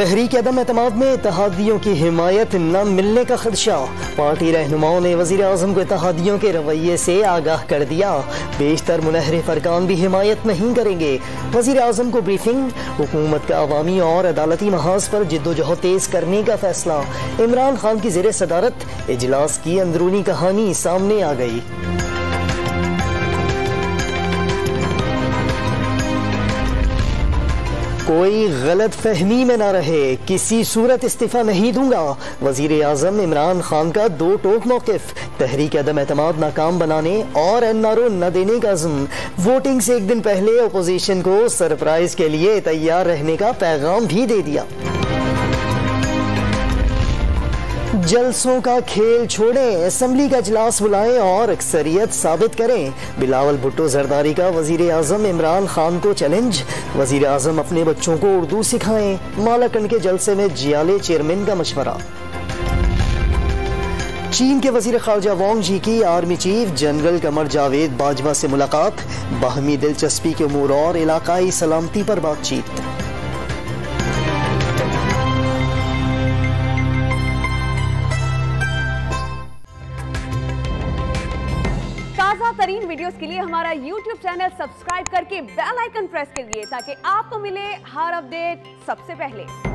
तहरीक अदम एतमाद में इत्तेहादियों की हिमायत न मिलने का खदशा। पार्टी रहनुमाओं ने वज़ीर आज़म को इत्तेहादियों के रवैये से आगाह कर दिया। बेशतर मुनहरिफ अरकान भी हिमायत नहीं करेंगे। वज़ीर आज़म को ब्रीफिंग। हुकूमत का अवामी और अदालती महाज पर जिद्दोजहद तेज करने का फैसला। इमरान खान की ज़ेरे सदारत इजलास की अंदरूनी कहानी सामने आ गई। कोई गलत फहमी में न रहे, किसी सूरत इस्तीफा नहीं दूंगा। वजीर आजम इमरान खान का दो टोक मौकिफ। तहरीक अदम एतमाद नाकाम बनाने और एनआरओ न देने का अज़्म। वोटिंग से एक दिन पहले अपोजिशन को सरप्राइज के लिए तैयार रहने का पैगाम भी दे दिया। जलसों का खेल छोड़ें, असेंबली का इजलास बुलाएं और अक्सरियत साबित करें। बिलावल भुट्टो जरदारी का वजीर आजम इमरान खान को चैलेंज। वजीर आजम अपने बच्चों को उर्दू सिखाएं। मालाकंड के जलसे में जियाले चेयरमैन का मशवरा। चीन के वजीर खारजा वांग जी की army chief general Qamar Javed Bajwa से मुलाकात। बाहमी दिलचस्पी के उमूर और इलाकाई सलामती पर बातचीत। ताज़ा तरीन वीडियोस के लिए हमारा YouTube चैनल सब्सक्राइब करके बेल आइकन प्रेस करिए ताकि आपको मिले हर अपडेट सबसे पहले।